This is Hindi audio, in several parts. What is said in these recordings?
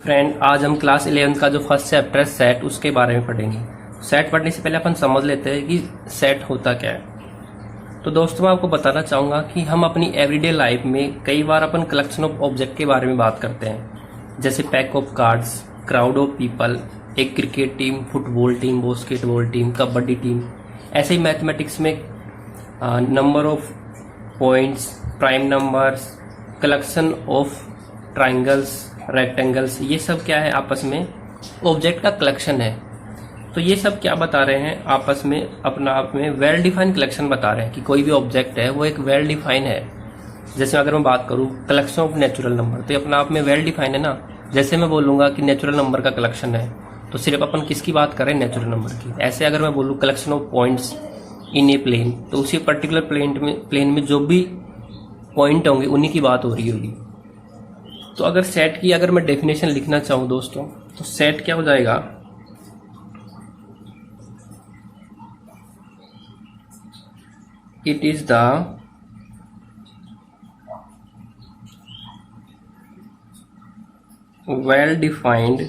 फ्रेंड, आज हम क्लास 11 का जो फर्स्ट चैप्टर है सेट, उसके बारे में पढ़ेंगे। सेट पढ़ने से पहले अपन समझ लेते हैं कि सेट होता क्या है। तो दोस्तों, मैं आपको बताना चाहूँगा कि हम अपनी एवरीडे लाइफ में कई बार अपन कलेक्शन ऑफ ऑब्जेक्ट के बारे में बात करते हैं, जैसे pack of cards, crowd of people, एक cricket team, football team, basketball team, kabaddi team. ऐसे ही मैथमेटिक्स में number of points, prime numbers, collection of triangles, rectangles, ये सब क्या है, आपस में ऑब्जेक्ट का कलेक्शन है। तो ये सब क्या बता रहे हैं, आपस में अपना आप में वेल डिफाइंड कलेक्शन बता रहे हैं कि कोई भी ऑब्जेक्ट है वो एक वेल डिफाइन है। जैसे अगर मैं बात करूँ कलेक्शन ऑफ नेचुरल नंबर, तो ये अपना आप में वेल डिफाइन है ना। जैसे मैं बोलूँगा कि नेचुरल नंबर का कलेक्शन है, तो सिर्फ अपन किसकी बात करें, नेचुरल नंबर की। ऐसे अगर मैं बोलूँ collection of points in a plane, तो उसी पर्टिकुलर प्लेन में जो भी पॉइंट होंगे उन्हीं की बात हो रही होगी। तो अगर सेट की अगर मैं डेफिनेशन लिखना चाहूँ दोस्तों, तो सेट क्या हो जाएगा, it is the well defined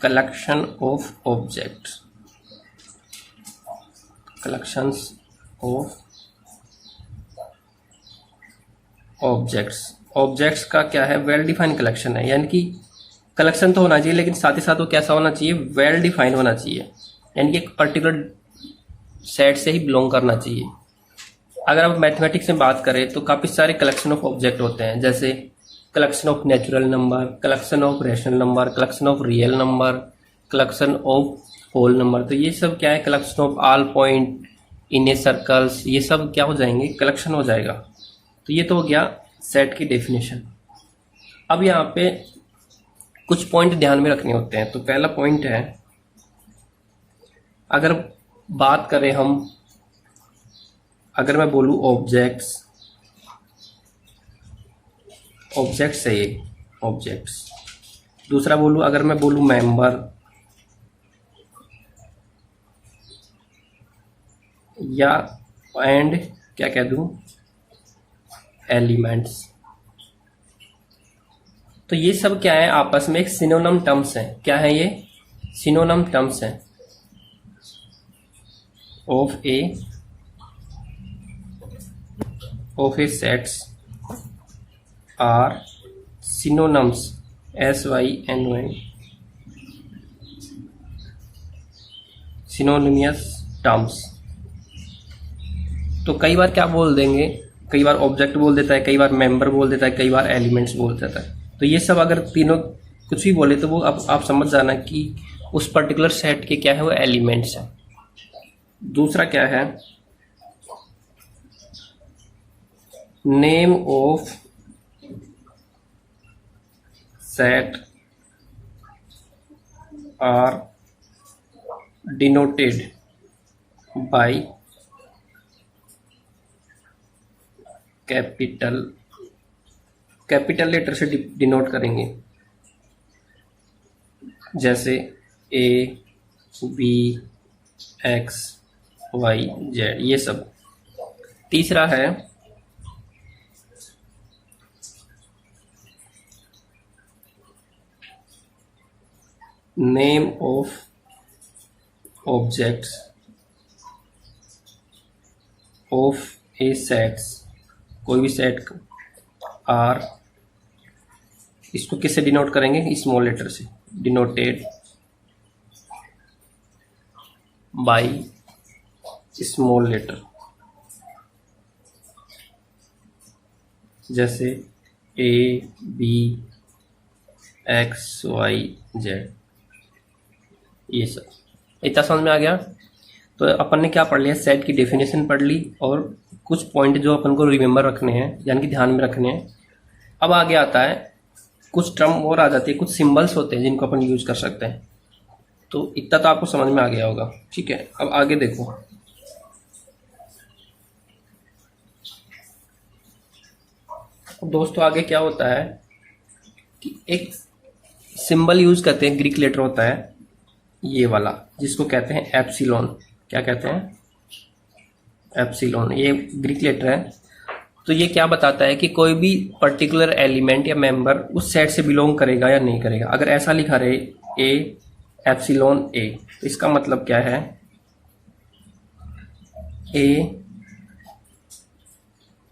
collection of objects, collections of objects का क्या है, वेल डिफाइंड कलेक्शन है। यानी कि कलेक्शन तो होना चाहिए, लेकिन साथ ही साथ वो कैसा होना चाहिए, वेल डिफाइंड होना चाहिए। यानी कि एक पर्टिकुलर सेट से ही बिलोंग करना चाहिए। अगर आप मैथमेटिक्स में बात करें तो काफ़ी सारे कलेक्शन ऑफ ऑब्जेक्ट होते हैं, जैसे collection of natural number, collection of rational number, collection of real number, collection of whole number. तो ये सब क्या है, collection of all point in a circles, ये सब क्या हो जाएंगे, कलेक्शन हो जाएगा। तो ये तो हो गया सेट की डेफिनेशन। अब यहाँ पे कुछ पॉइंट ध्यान में रखने होते हैं। तो पहला पॉइंट है, अगर बात करें हम, अगर मैं बोलूँ ऑब्जेक्ट्स है ये ऑब्जेक्ट्स। दूसरा बोलूँ, अगर मैं बोलूँ मेंबर, या एंड क्या कह दूँ, एलिमेंट्स। तो ये सब क्या है, आपस में एक सिनोनिम टर्म्स हैं। क्या है ये, सिनोनिम टर्म्स हैं of a sets are synonyms, SYNONYM, synonymous terms। तो कई बार क्या बोल देंगे, कई बार ऑब्जेक्ट बोल देता है, कई बार मेंबर बोल देता है, कई बार एलिमेंट्स बोल देता है। तो ये सब अगर तीनों कुछ भी बोले तो वो अब आप समझ जाना कि उस पर्टिकुलर सेट के क्या है, वो एलिमेंट्स हैं। दूसरा क्या है, name of set are denoted by capital letter से डिनोट करेंगे, जैसे A, B, X, Y, Z, ये सब। तीसरा है name of objects of a sets, कोई भी सेट आर, इसको किससे डिनोट करेंगे, स्मॉल लेटर से, डिनोटेड बाय स्मॉल लेटर, जैसे A, B, X, Y, Z, ये सब। इतना समझ में आ गया। तो अपन ने क्या पढ़ लिया, सेट की डेफिनेशन पढ़ ली और कुछ पॉइंट जो अपन को रिमेंबर रखने हैं, यानी कि ध्यान में रखने हैं। अब आगे आता है, कुछ टर्म और आ जाती है, कुछ सिंबल्स होते हैं जिनको अपन यूज कर सकते हैं। तो इतना तो आपको समझ में आ गया होगा, ठीक है। अब आगे देखो, दोस्तों आगे क्या होता है कि एक सिंबल यूज करते हैं, ग्रीक लेटर होता है ये वाला, जिसको कहते हैं एप्सिलॉन। क्या कहते हैं, एप्सिलॉन। ये ग्रीक लेटर है। तो ये क्या बताता है कि कोई भी पर्टिकुलर एलिमेंट या मेंबर उस सेट से बिलोंग करेगा या नहीं करेगा। अगर ऐसा लिखा रहे ए एप्सिलॉन ए, तो इसका मतलब क्या है, ए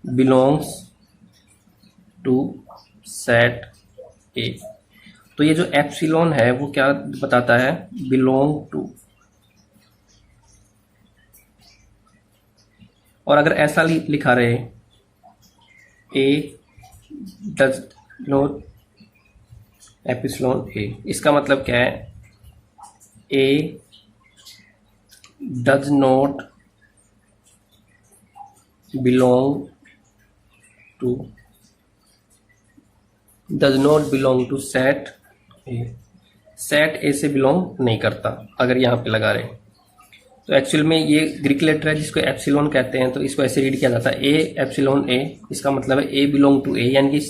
बिलोंग्स टू सेट ए। तो ये जो एप्सिलॉन है वो क्या बताता है, बिलोंग टू। और अगर ऐसा लिखा रहे A does not epsilon A, इसका मतलब क्या है, A does not belong to set A. Set A से बिलोंग नहीं करता अगर यहाँ पे लगा रहे। तो एक्चुअल में ये ग्रीक लेटर है जिसको एप्सिलॉन कहते हैं, तो इसको ऐसे रीड किया जाता है ए एप्सिलॉन ए। इसका मतलब है ए बिलोंग टू ए, यानी कि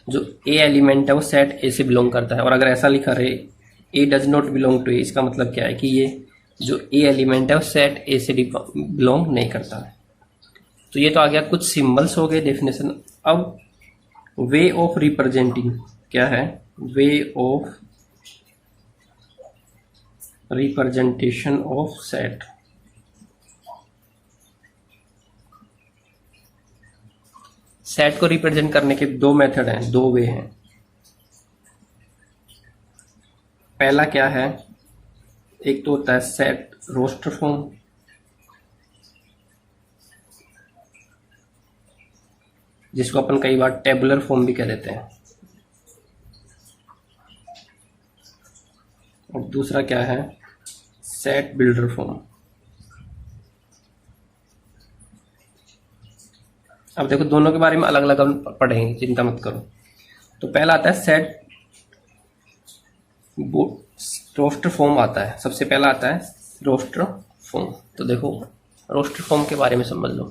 जो ए एलिमेंट है वो सेट ए से बिलोंग करता है। और अगर ऐसा लिखा रहे A does not belong to ए, इसका मतलब क्या है कि ये जो ए एलिमेंट है वो सेट ए से बिलोंग नहीं करता है। तो ये तो आ गया कुछ सिंबल्स हो गए डेफिनेशन। अब वे ऑफ रिप्रेजेंटिंग क्या है, way of representation of set. Set को रिप्रेजेंट करने के दो मेथड हैं, दो वे हैं। पहला क्या है, एक तो होता है सेट रोस्टर फॉर्म, जिसको अपन कई बार टेबुलर फॉर्म भी कह देते हैं। और दूसरा क्या है, सेट बिल्डर फॉर्म। अब देखो दोनों के बारे में अलग अलग हम पढ़ेंगे, चिंता मत करो। तो पहला आता है सेट रोस्टर फॉर्म आता है, सबसे पहला आता है रोस्टर फॉर्म। तो देखो रोस्टर फॉर्म के बारे में समझ लो।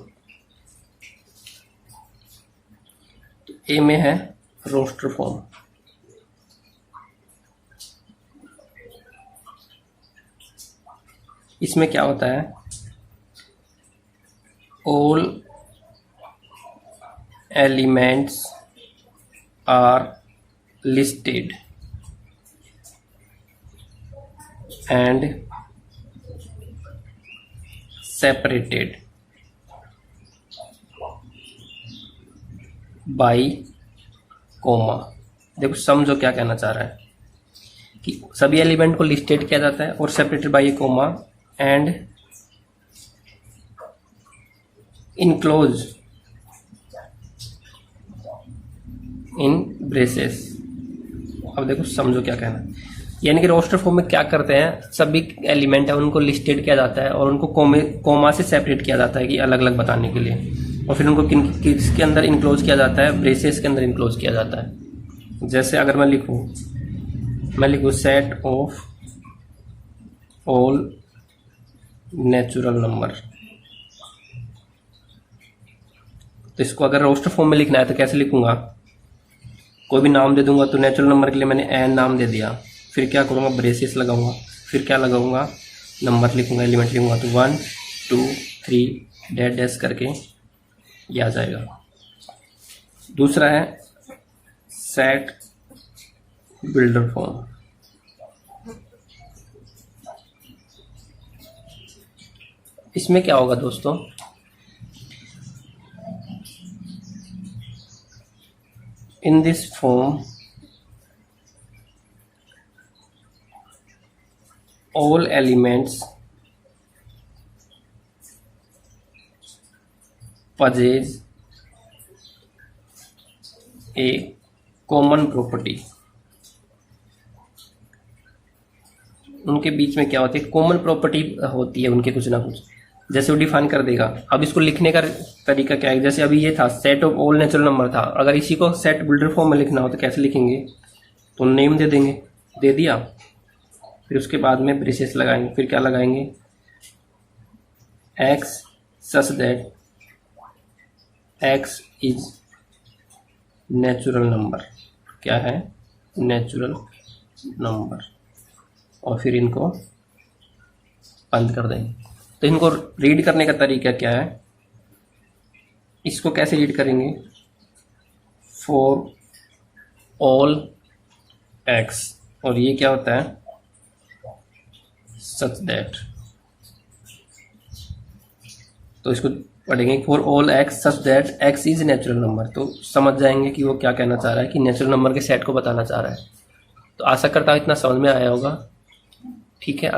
तो ए में है रोस्टर फॉर्म। इसमें क्या होता है, all elements are listed and separated by comma। देखो समझो क्या कहना चाह रहा है कि सभी एलिमेंट को लिस्टेड किया जाता है और separated by a comma and enclose in braces. अब देखो समझो क्या कहना है, यानी कि रोस्टर फॉर्म में क्या करते हैं, सभी एलिमेंट है उनको लिस्टेड किया जाता है और उनको कोमा से सेपरेट किया जाता है कि अलग अलग बताने के लिए। और फिर उनको किसके अंदर इनक्लोज किया जाता है, ब्रेसेस के अंदर इनक्लोज किया जाता है। जैसे अगर मैं लिखूँ set of all natural number, तो इसको अगर रोस्टर फॉर्म में लिखना है तो कैसे लिखूंगा, कोई भी नाम दे दूंगा। तो नेचुरल नंबर के लिए मैंने एन नाम दे दिया, फिर क्या करूँगा, ब्रेसेस लगाऊंगा, फिर क्या लगाऊंगा, नंबर लिखूंगा, एलिमेंट लिखूंगा। तो 1 2 3 डैश डैश करके ये आ जाएगा। दूसरा है सेट बिल्डर फॉर्म। इसमें क्या होगा दोस्तों, in this form all elements possess a common property। उनके बीच में क्या होती है, कॉमन प्रॉपर्टी होती है उनके कुछ ना कुछ, जैसे वो डिफाइन कर देगा। अब इसको लिखने का तरीका क्या है, जैसे अभी ये था set of all natural number था, अगर इसी को सेट बिल्डर फॉर्म में लिखना हो तो कैसे लिखेंगे, तो नेम दे देंगे, दे दिया, फिर उसके बाद में ब्रेसेस लगाएंगे, फिर क्या लगाएंगे, x such that x is natural number. क्या है, नेचुरल नंबर। और फिर इनको बंद कर देंगे। तो इनको रीड करने का तरीका क्या है, इसको कैसे रीड करेंगे, फॉर ऑल एक्स, और ये क्या होता है, सच दैट। तो इसको पढ़ेंगे for all x such that x is natural number. तो समझ जाएंगे कि वो क्या कहना चाह रहा है, कि नेचुरल नंबर के सेट को बताना चाह रहा है। तो आशा करता हूँ इतना समझ में आया होगा। ठीक है।